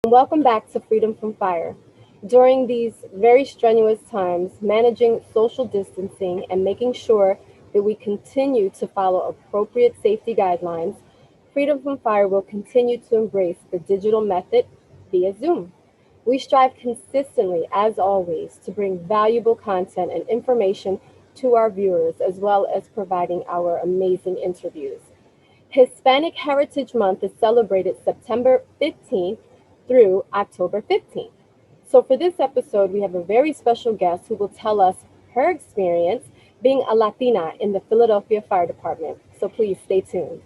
Welcome back to Freedom from Fire. During these very strenuous times, managing social distancing and making sure that we continue to follow appropriate safety guidelines, Freedom from Fire will continue to embrace the digital method via Zoom. We strive consistently, as always, to bring valuable content and information to our viewers, as well as providing our amazing interviews. Hispanic Heritage Month is celebrated September 15th through October 15th. So, for this episode, we have a very special guest who will tell us her experience being a Latina in the Philadelphia Fire Department. So, please stay tuned.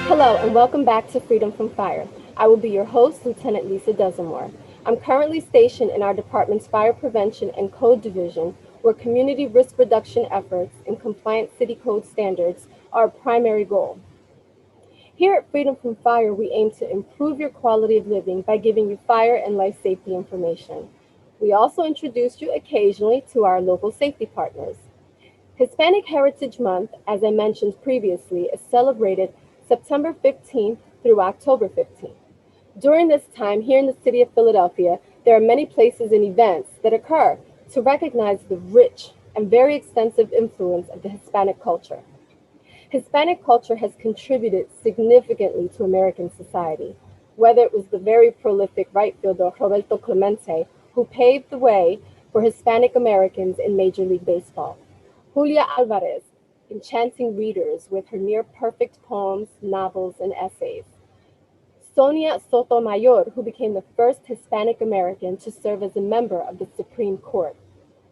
Hello, and welcome back to Freedom from Fire. I will be your host, Lieutenant Lisa Desamour. I'm currently stationed in our department's Fire Prevention and Code Division, where community risk reduction efforts and compliant city code standards are a primary goal. Here at Freedom from Fire, we aim to improve your quality of living by giving you fire and life safety information. We also introduce you occasionally to our local safety partners. Hispanic Heritage Month, as I mentioned previously, is celebrated September 15th through October 15th. During this time, here in the city of Philadelphia, there are many places and events that occur to recognize the rich and very extensive influence of the Hispanic culture. Hispanic culture has contributed significantly to American society, whether it was the very prolific right fielder Roberto Clemente, who paved the way for Hispanic Americans in Major League Baseball, Julia Alvarez, enchanting readers with her near-perfect poems, novels, and essays, Sonia Sotomayor, who became the first Hispanic American to serve as a member of the Supreme Court,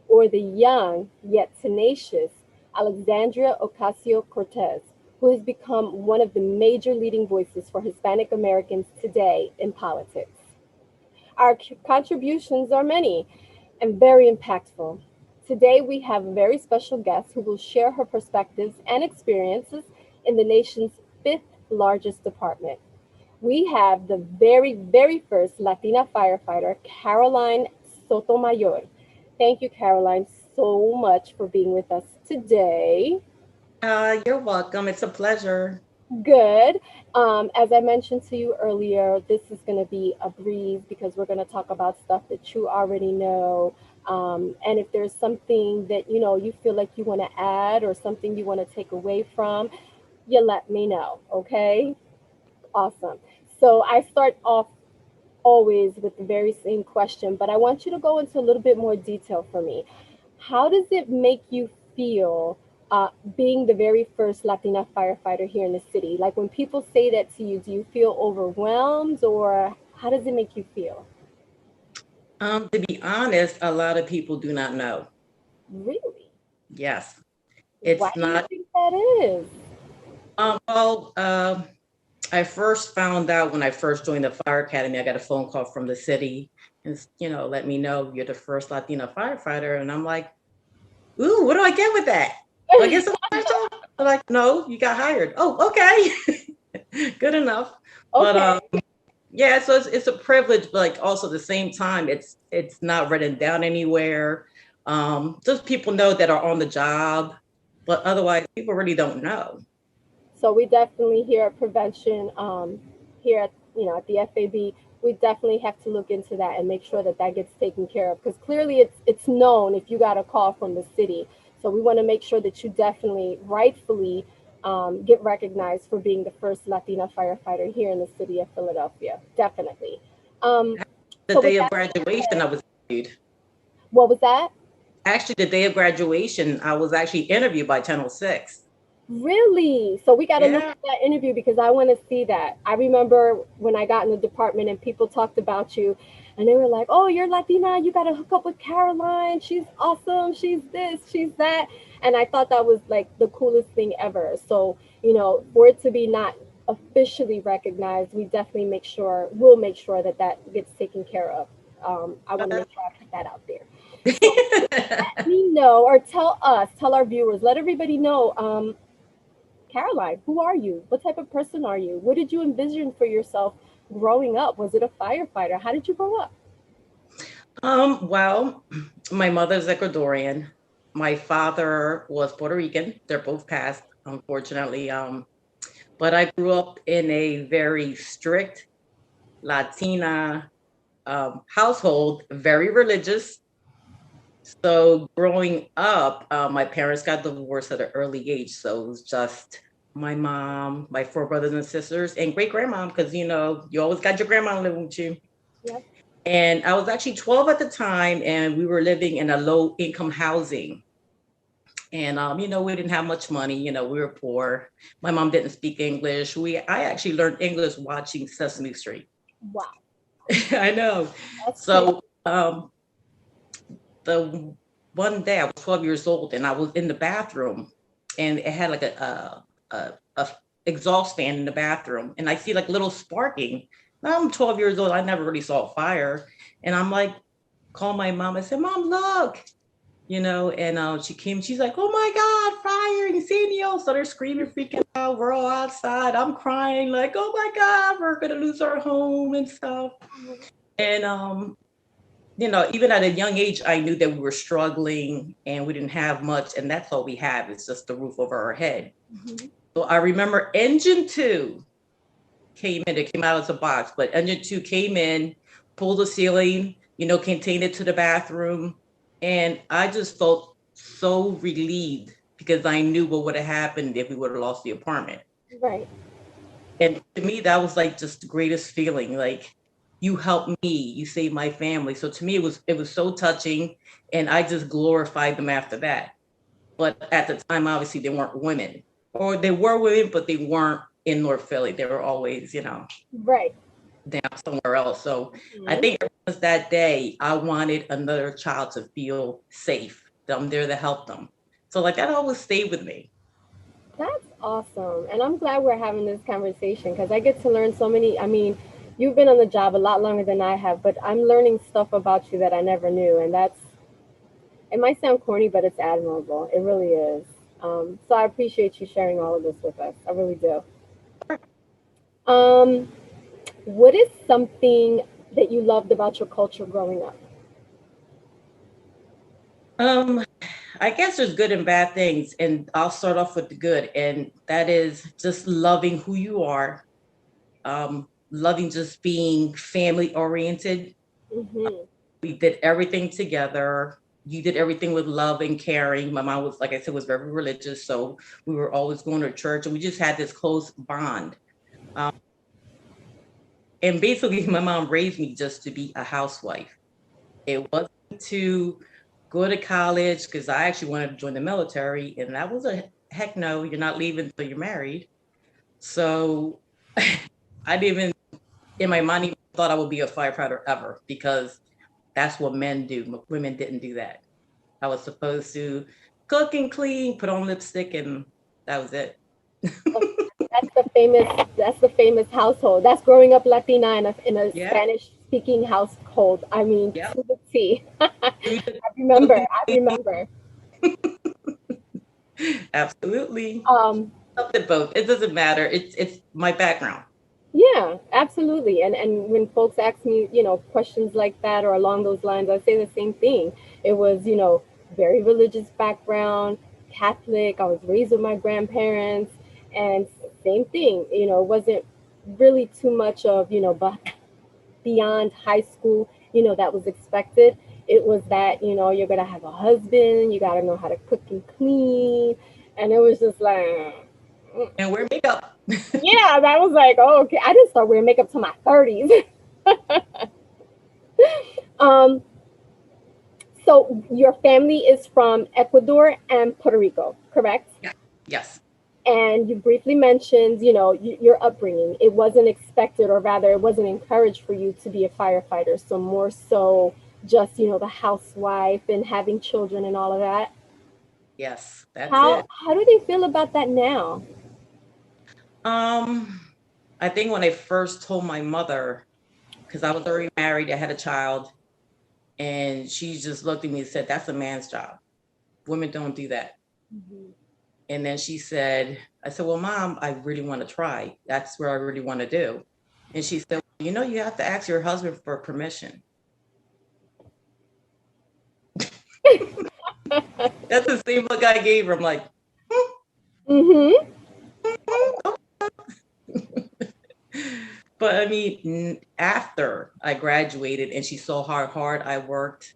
or the young yet tenacious Alexandria Ocasio-Cortez, who has become one of the major leading voices for Hispanic Americans today in politics. Our contributions are many and very impactful. Today, we have a very special guest who will share her perspectives and experiences in the nation's fifth largest department. We have the very first Latina firefighter, Caroline Sotomayor. Thank you, Caroline, so much for being with us today. You're welcome. It's a pleasure. Good. As I mentioned to you earlier, this is going to be a breeze because we're going to talk about stuff that you already know. And if there's something that you feel like you want to add or something you want to take away from, you let me know. Okay. Awesome. So I start off always with the very same question, but I want you to go into a little bit more detail for me. How does it make you feel being the very first Latina firefighter here in the city? Like when people say that to you, do you feel overwhelmed or how does it make you feel? To be honest, a lot of people do not know. Really? Yes, Why it's do you not. think that is? Well, I first found out when I first joined the fire academy. I got a phone call from the city, and let me know you're the first Latina firefighter, and I'm like, ooh, what do I get with that? Do I get some special? They're like, no, you got hired. Oh, okay, good enough. But Okay. yeah, so it's a privilege, but like also at the same time, it's not written down anywhere. Just people know that are on the job, but otherwise people really don't know. So we definitely here at prevention, here at at the FAB, we definitely have to look into that and make sure that that gets taken care of because clearly it's known if you got a call from the city. So we want to make sure that you definitely rightfully get recognized for being the first Latina firefighter here in the city of Philadelphia. Definitely. Um, The so with day of that being graduation, said, I was interviewed. what was that? Actually, the day of graduation, I was actually interviewed by Channel 6. Really? So we got to look Yeah. at that interview because I want to see that. I remember when I got in the department and people talked about you. and they were like, "Oh, you're Latina, you got to hook up with Caroline. She's awesome. She's this, she's that." And I thought that was like the coolest thing ever. So, for it to be not officially recognized, we'll make sure that that gets taken care of. I want to make sure I put that out there. So let me know, or tell our viewers, let everybody know, Caroline, who are you? What type of person are you? What did you envision for yourself growing up? Was it a firefighter? How did you grow up? Well, my mother's Ecuadorian. My father was Puerto Rican. They're both passed, unfortunately. But I grew up in a very strict Latina household, very religious. So growing up, my parents got divorced at an early age. So it was just my mom, my four brothers and sisters, and great grandma, because you always got your grandma living with you. Yep. And I was actually 12 at the time, and we were living in a low income housing. And we didn't have much money, we were poor. My mom didn't speak English. I actually learned English watching Sesame Street. Wow. I know. That's crazy. So the one day I was 12 years old, and I was in the bathroom, and it had like a exhaust fan in the bathroom, and I see like little sparking. Now I'm 12 years old. I never really saw a fire, and I'm like, call my mom. I said, "Mom, look." And she came, she's like, "Oh my God, fire, incendio." So they're screaming, freaking out. We're all outside. I'm crying, like, "Oh my God, we're going to lose our home and stuff." And, even at a young age, I knew that we were struggling and we didn't have much. And that's all we have is just the roof over our head. Mm-hmm. So I remember engine two came in. It came out as a box, but engine two came in, pulled the ceiling, contained it to the bathroom. And I just felt so relieved because I knew what would have happened if we would have lost the apartment. Right. And to me, that was like just the greatest feeling. Like, you helped me, you saved my family. So to me, it was so touching, and I just glorified them after that. But at the time, obviously, they weren't women, or they were women, but they weren't in North Philly. They were always, Right. down somewhere else. So I Mhm. think it was that day I wanted another child to feel safe, that I'm there to help them. So like that always stayed with me. That's awesome. And I'm glad we're having this conversation because I get to learn so many. I mean, you've been on the job a lot longer than I have, but I'm learning stuff about you that I never knew. And it might sound corny, but it's admirable. It really is. So I appreciate you sharing all of this with us. I really do. Um, what is something that you loved about your culture growing up? Um, I guess there's good and bad things, and I'll start off with the good, and that is just loving who you are, loving just being family oriented. Hmm. We did everything together. You did everything with love and caring. My mom was, like I said, was very religious, so we were always going to church, and we just had this close bond. Um, and basically, my mom raised me just to be a housewife. It wasn't to go to college because I actually wanted to join the military, and that was a heck no. You're not leaving until you're married. So I didn't even, in my mind, even thought I would be a firefighter ever because that's what men do. Women didn't do that. I was supposed to cook and clean, put on lipstick, and that was it. That's the famous household. That's growing up Latina in a Yeah. Spanish speaking household. I mean, Yep. to the T. I remember. Absolutely. I remember. Absolutely. Um, Something both. It doesn't matter. It's my background. yeah, absolutely. And when folks ask me, questions like that or along those lines, I say the same thing. It was, very religious background, Catholic. I was raised with my grandparents, and same thing. It wasn't really too much of, beyond high school, that was expected. It was that, you're gonna have a husband, you gotta know how to cook and clean, and it was just like, And wear makeup. yeah, that was like, oh, okay. I didn't start wearing makeup till my 30s. um, so your family is from Ecuador and Puerto Rico, correct? Yeah. Yes. And you briefly mentioned, your upbringing. It wasn't expected, or rather, it wasn't encouraged for you to be a firefighter. So more so, just the housewife and having children and all of that. Yes, that's it. How do they feel about that now? Um, I think when I first told my mother, because I was already married, I had a child, and she just looked at me and said, "That's a man's job. Women don't do that." Mhm. And then she said, I said, "Well, Mom, I really want to try. That's what I really want to do." And she said, "You have to ask your husband for permission." That's the same look I gave her. I'm like, Mm-hmm. but I mean, after I graduated and she saw how hard I worked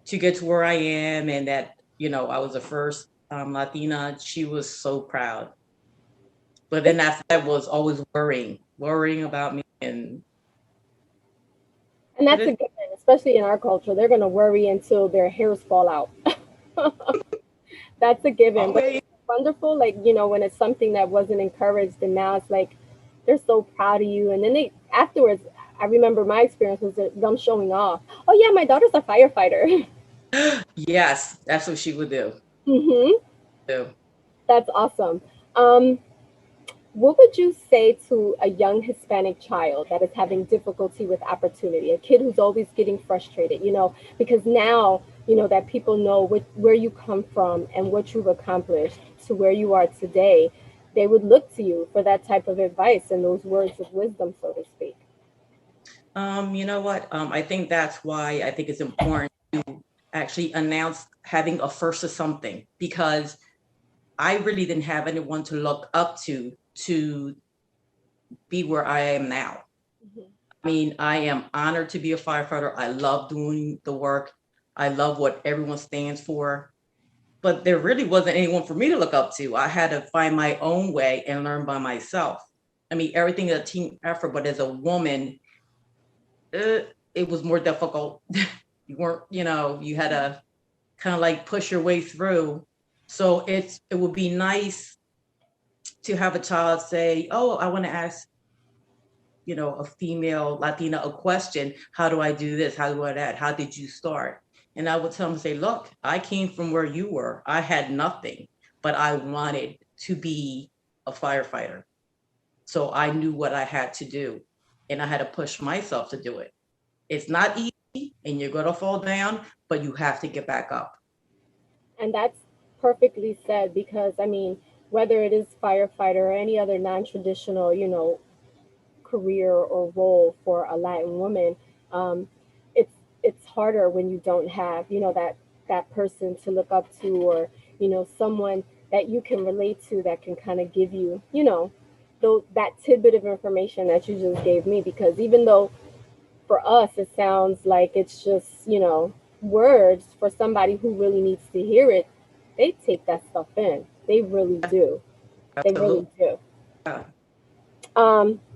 to get to where I am, and that, I was the first Latina, she was so proud. But then after that was always worrying about me. And But that's a given, especially in our culture. They're going to worry until their hairs fall out. That's a given. But always, it's wonderful, like, when it's something that wasn't encouraged, and now it's like they're so proud of you. And then they, afterwards, I remember my experience was them showing off. Oh, yeah, my daughter's a firefighter. yes, that's what she would do. Hmm. do. That's awesome. Um, what would you say to a young Hispanic child that is having difficulty with opportunity, a kid who's always getting frustrated, because now, that people know where you come from and what you've accomplished to where you are today, they would look to you for that type of advice and those words of wisdom, so to speak. You know what? I think that's why I think it's important to actually announce having a first of something, because I really didn't have anyone to look up to be where I am now. Mhm. I mean, I am honored to be a firefighter. I love doing the work. I love what everyone stands for. But there really wasn't anyone for me to look up to. I had to find my own way and learn by myself. I mean, everything is a team effort, but as a woman, it was more difficult. You weren't, you had to kind of like push your way through. So it would be nice to have a child say, "Oh, I want to ask, a female Latina a question. How do I do this? How do I that? How did you start?" And I would tell them, say, "Look, I came from where you were. I had nothing, but I wanted to be a firefighter. So I knew what I had to do, and I had to push myself to do it. It's not easy, and you're gonna fall down, but you have to get back up." And that's perfectly said, because, I mean, whether it is firefighter or any other non-traditional, career or role for a Latin woman, um, it's it's harder when you don't have that person to look up to, or someone that you can relate to, that can kind of give you that tidbit of information that you just gave me. Because even though for us it sounds like it's just words, for somebody who really needs to hear it, they take that stuff in. They really do. They Absolutely. really do. Yeah.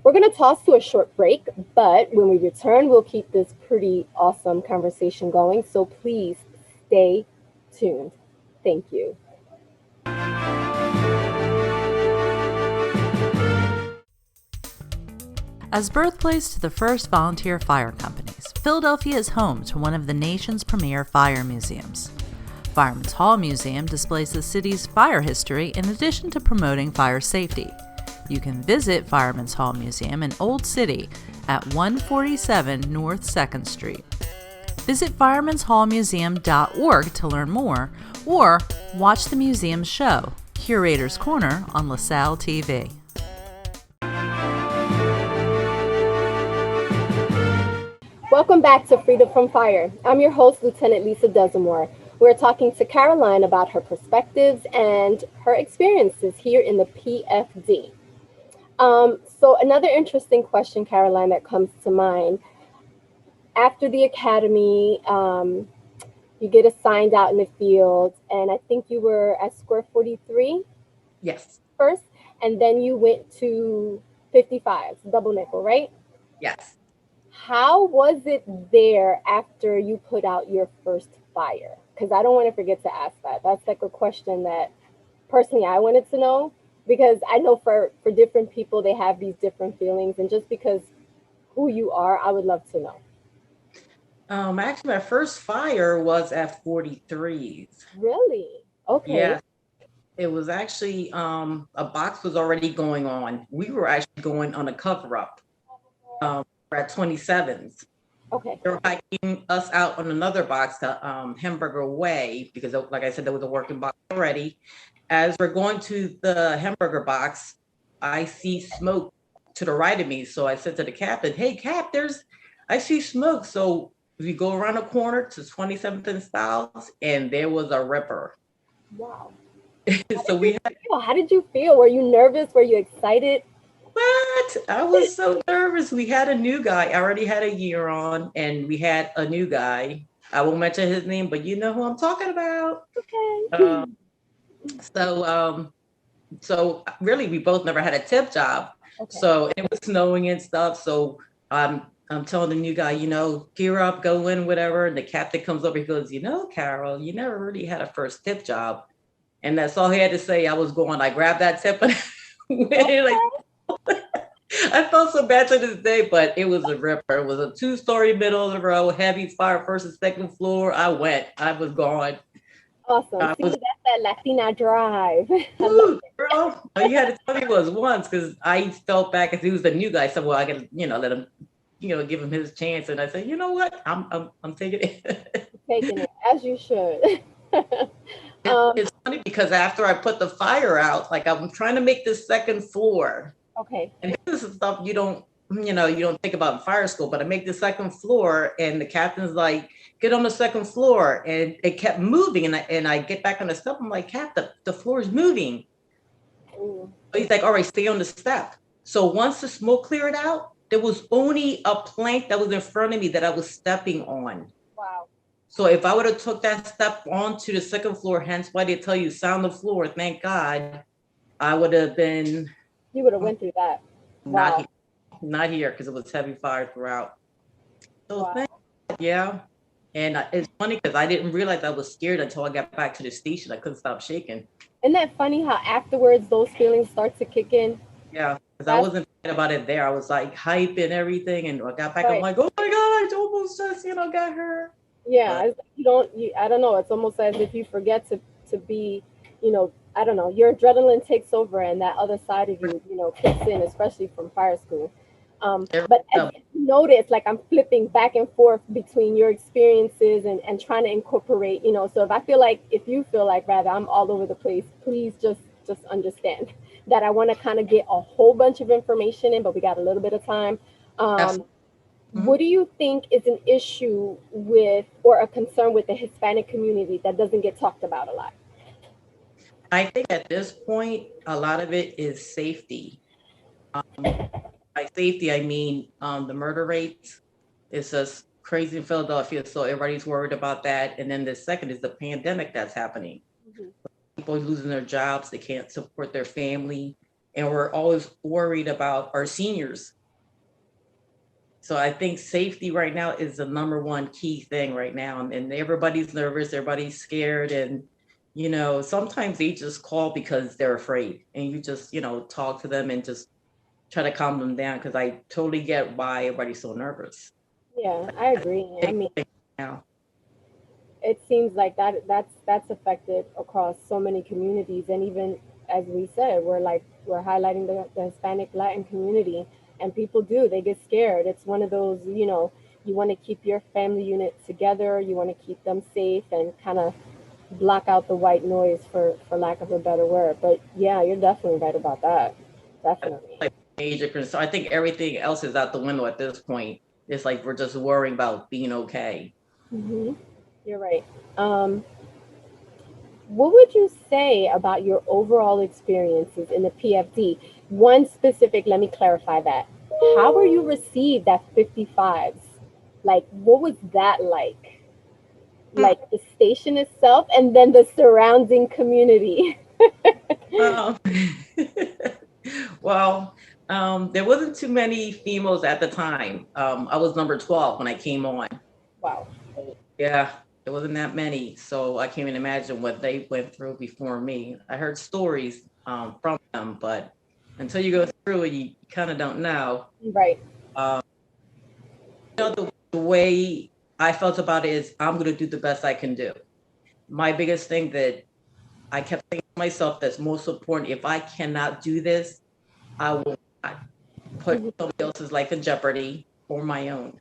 We're going to toss to a short break, but when we return, we'll keep this pretty awesome conversation going. So please stay tuned. Thank you. As birthplace to the first volunteer fire companies, Philadelphia is home to one of the nation's premier fire museums. Fireman's Hall Museum displays the city's fire history in addition to promoting fire safety. You can visit Fireman's Hall Museum in Old City at 147 North 2nd Street. Visit firemanshallmuseum.org to learn more, or watch the museum's show, Curator's Corner, on LaSalle TV. Welcome back to Freedom from Fire. I'm your host, Lieutenant Lisa Desamour. We're talking to Caroline about her perspectives and her experiences here in the PFD. So another interesting question, Caroline, that comes to mind: after the academy, you get assigned out in the field, and I think you were at Square 43 Yes. first, and then you went to 55, double nickel, right? Yes. How was it there after you put out your first fire? Because I don't want to forget to ask that. That's like a question that personally I wanted to know. Because I know for different people they have these different feelings, and just because who you are, I would love to know. Actually, my first fire was at 43s. Really? Okay. Yeah, it was actually a box was already going on. We were actually going on a cover up. We're at 27s. Okay. They were hiking us out on another box to Hamburger Way because, like I said, there was a working box already. As we're going to the hamburger box, I see smoke to the right of me. So I said to the captain, "Hey, Cap, I see smoke." So we go around the corner to 27th and Styles, and there was a ripper. Wow. So we had How did you feel? Were you nervous? Were you excited? what? I was so nervous. We had a new guy. I already had a year on, and we had a new guy. I won't mention his name, but you know who I'm talking about. Okay. Uh, so really we both never had a tip job. Okay. So it was snowing and stuff. So I'm telling the new guy, gear up, go in, whatever. And the captain comes over, he goes, Carol, you never really had a first tip job. And that's all he had to say. I was going, I grabbed that tip and like I felt so bad to this day, but it was a ripper. It was a 2-story middle of the road, heavy fire, first and second floor. I was gone. Awesome. I See, was, that's that Latina drive. I love ooh, girl, all you had to tell me was once because I felt bad because he was the new guy. So, well, I could, let him, give him his chance. And I said, you know what? I'm taking it. taking it as you should. It's funny because after I put the fire out, like I'm trying to make this second floor. Okay. And this is stuff you don't think about in fire school, but I make the second floor and the captain's like, get on the second floor. And it kept moving. And I get back on the step. I'm like, Cap, the floor is moving. Ooh. He's like, all right, stay on the step. So once the smoke cleared out, there was only a plank that was in front of me that I was stepping on. Wow. So if I would have took that step onto the second floor, hence why they tell you sound the floor, thank God, I would have been You would have went through that. not Wow. not here because it was heavy fire throughout. So Wow. yeah. And it's funny because I didn't realize I was scared until I got back to the station. I couldn't stop shaking. Isn't that funny how afterwards those feelings start to kick in? Yeah, because I wasn't thinking about it there. I was like hype and everything. And I got back, I'm like, oh my God, I almost just, got hurt. Yeah, I don't know. It's almost as if you forget to be, I don't know, your adrenaline takes over and that other side of you, kicks in, especially from fire school. But as you notice, like I'm flipping back and forth between your experiences and trying to incorporate, so if you feel like rather I'm all over the place, please just understand that I want to kind of get a whole bunch of information in, but we got a little bit of time. What do you think is an issue with or a concern with the Hispanic community that doesn't get talked about a lot? I think at this point, a lot of it is safety. By safety, I mean the murder rates. It's just crazy in Philadelphia, so everybody's worried about that. And then the second is the pandemic that's happening. Mm-hmm. People are losing their jobs, they can't support their family, and we're always worried about our seniors. So I think safety right now is the number one key thing right now. And everybody's nervous, everybody's scared. And, sometimes they just call because they're afraid. And you just, talk to them and just try to calm them down because I totally get why everybody's so nervous. Yeah, I agree. I mean, it seems like that's affected across so many communities. And even as we said, we're highlighting the Hispanic Latin community. And people they get scared. It's one of those, you want to keep your family unit together. You want to keep them safe and kind of block out the white noise for lack of a better word. But yeah, you're definitely right about that. Definitely. Like major concern. I think everything else is out the window at this point. It's like we're just worrying about being okay. Mm-hmm. You're right. What would you say about your overall experiences in the PFD? One specific, let me clarify that. How were you received at 55s? Like, what was that like? Like the station itself and then the surrounding community? Well, there wasn't too many females at the time. I was number 12 when I came on. Wow. Yeah, there wasn't that many. So I can't even imagine what they went through before me. I heard stories, from them. But until you go through it, you kind of don't know. Right. The way I felt about it is I'm going to do the best I can do. My biggest thing that I kept saying to myself that's most important, if I cannot do this, I will not put somebody else's life in jeopardy or my own.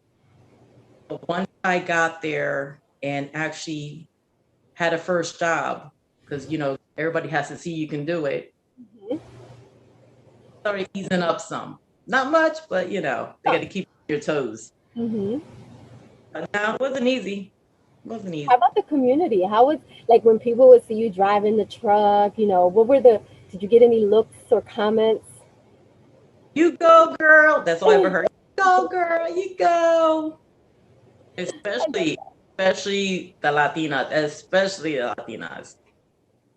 But once I got there and actually had a first job, because everybody has to see you can do it, started easing up some. Not much, but they got to keep your toes. But no, it wasn't easy. It wasn't easy. How about the community? How was, like, when people would see you driving the truck, did you get any looks or comments? You go, girl. That's all I ever heard. You go, girl. You go. Especially the Latinas, especially the Latinas.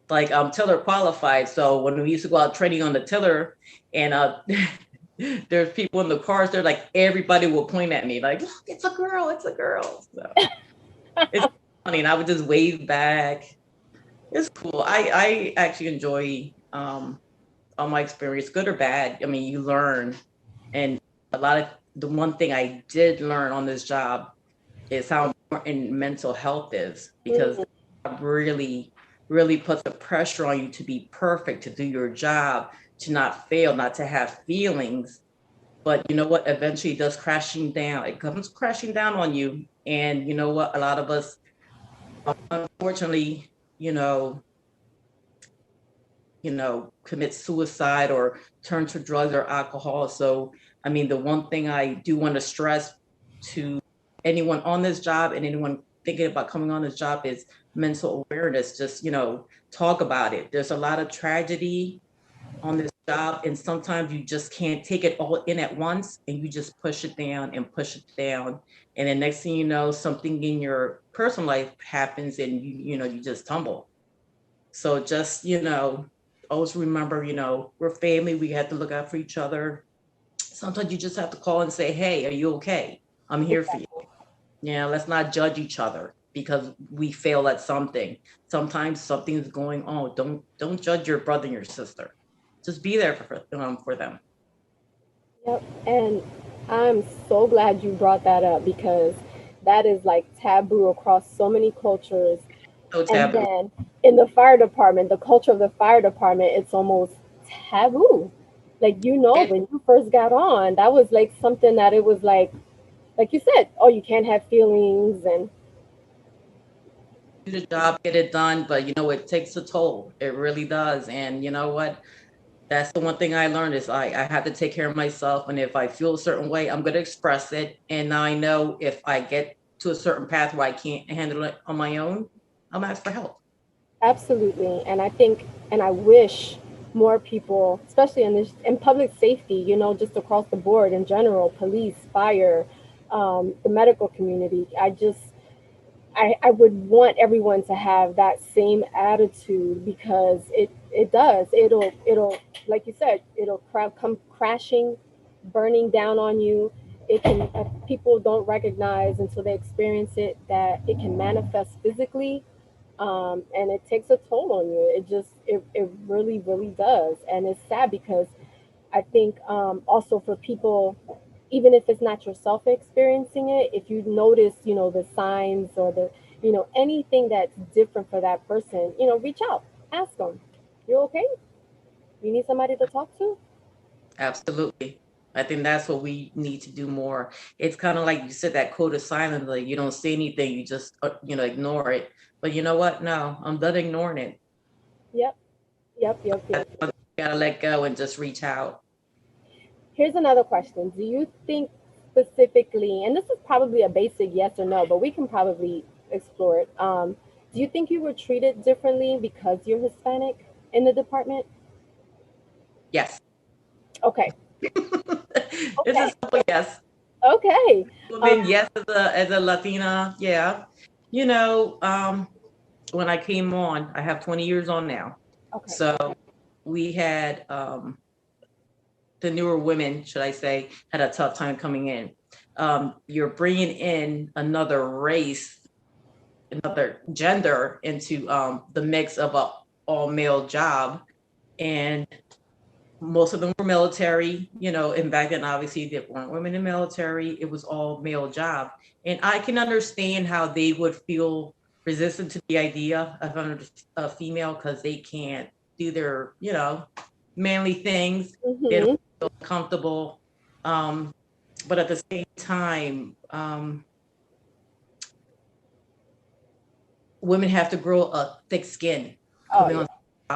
Like tiller qualified. So when we used to go out training on the tiller, and there's people in the cars, they're like, everybody will point at me like, it's a girl, it's a girl. So it's funny, and I would just wave back. It's cool. I actually enjoy all my experience, good or bad. I mean, you learn, and the one thing I did learn on this job is how important mental health is, because it really, really puts the pressure on you to be perfect, to do your job, to not fail, not to have feelings. But you know what? Eventually it does crashing down. It comes crashing down on you. And you know what? A lot of us, unfortunately, commit suicide or turn to drugs or alcohol. So, I mean, the one thing I do want to stress to anyone on this job and anyone thinking about coming on this job is mental awareness. Just, talk about it. There's a lot of tragedy on this job, and sometimes you just can't take it all in at once, and you just push it down and push it down. And then next thing you know, something in your personal life happens, and you just tumble. So just, always remember, we're family. We have to look out for each other. Sometimes you just have to call and say, hey, are you okay? I'm here for you. Let's not judge each other because we fail at something. Sometimes something's going on. Don't judge your brother and your sister. Just be there for them. Yep. And I'm so glad you brought that up, because that is like taboo across so many cultures. So And taboo. then in the fire department, the culture of the fire department, it's almost taboo. Like, when you first got on, that was like something that it was like you said, oh, you can't have feelings. And Do the job, get it done, but it takes a toll. It really does. And you know what? That's the one thing I learned is I have to take care of myself. And if I feel a certain way, I'm going to express it. And now I know if I get to a certain path where I can't handle it on my own, I'm ask for help. absolutely. And I think, and I wish more people, especially in public safety, just across the board in general, police, fire, the medical community. I would want everyone to have that same attitude, because it does. It'll like you said, it'll come crashing, burning down on you. It can, if people don't recognize until they experience it, that it can manifest physically, and it takes a toll on you. It really, really does. And it's sad, because I think, also for people, even if it's not yourself experiencing it, if you notice, the signs, or anything that's different for that person, reach out, ask them, you okay? You need somebody to talk to? Absolutely. I think that's what we need to do more. It's kind of like you said, that code of silence, like you don't say anything, you just, ignore it. But you know what? No, I'm done ignoring it. Yep, yep, yep, yep. You gotta let go and just reach out. Here's another question. Do you think specifically, and this is probably a basic yes or no, but we can probably explore it. Do you think you were treated differently because you're Hispanic in the department? Yes. Okay. It's a simple yes. Okay. Then yes, as a Latina, yeah. When I came on, I have 20 years on now. Okay. So we had the newer women, should I say, had a tough time coming in. You're bringing in another race, another gender into the mix of a all male job. and most of them were military, and back then, obviously, there weren't women in military. It was all male job. And I can understand how they would feel resistant to the idea of a female because they can't do their, manly things. They don't feel comfortable. But at the same time, women have to grow a thick skin coming on,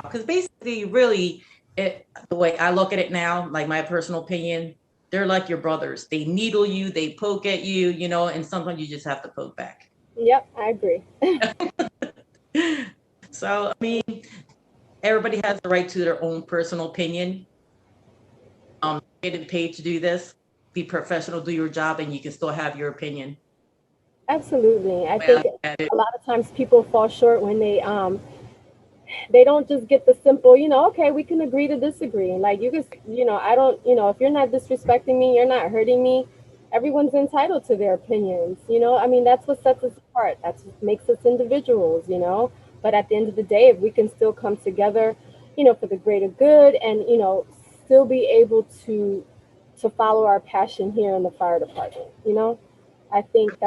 because basically, really, the way I look at it now, like my personal opinion, they're like your brothers. They needle you, they poke at you, and sometimes you just have to poke back. Yep, I agree. So, I mean, everybody has the right to their own personal opinion. Getting paid to do this, be professional, do your job, and you can still have your opinion. Absolutely. I think a lot of times people fall short when they don't just get the simple, okay, we can agree to disagree. Like you just, I don't, if you're not disrespecting me, you're not hurting me. Everyone's entitled to their opinions, I mean, that's what sets us apart. That's what makes us individuals, But at the end of the day, if we can still come together, for the greater good and, still be able to follow our passion here in the fire department, I think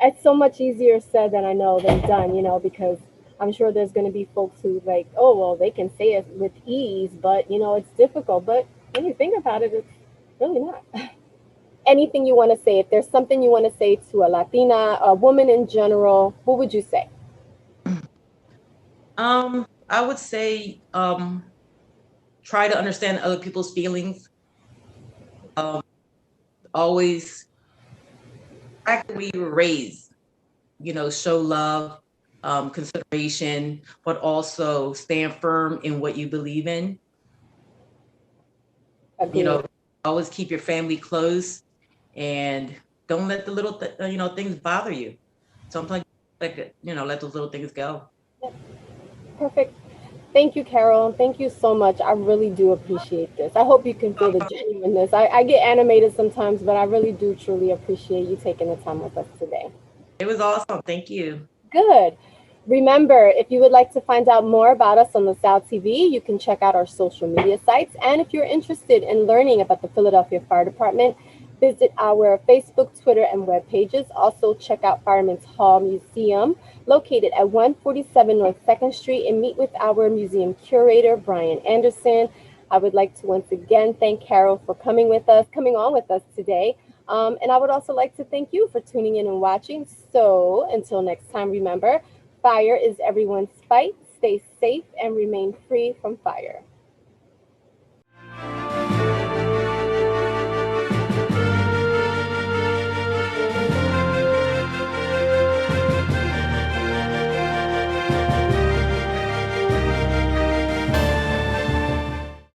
it's so much easier said than I know than done, because I'm sure there's going to be folks who like, oh, well, they can say it with ease, but, it's difficult. But when you think about it, it's really not. Anything you want to say, if there's something you want to say to a Latina, a woman in general, what would you say? I would say try to understand other people's feelings. Always act the way you were raised, show love, consideration, but also stand firm in what you believe in. Agreed. Always keep your family close and don't let the little, things bother you. Sometimes, let those little things go. Perfect. Thank you, Carol. Thank you so much. I really do appreciate this. I hope you can feel the genuineness. I get animated sometimes, but I really do truly appreciate you taking the time with us today. It was awesome. Thank you. Good. Remember, if you would like to find out more about us on LaSalle TV, you can check out our social media sites. And if you're interested in learning about the Philadelphia Fire Department, visit our Facebook, Twitter, and web pages. Also, check out Fireman's Hall Museum, located at 147 North 2nd Street, and meet with our museum curator, Brian Anderson. I would like to once again thank Carol for coming on with us today. And I would also like to thank you for tuning in and watching. So until next time, remember, fire is everyone's fight. Stay safe and remain free from fire.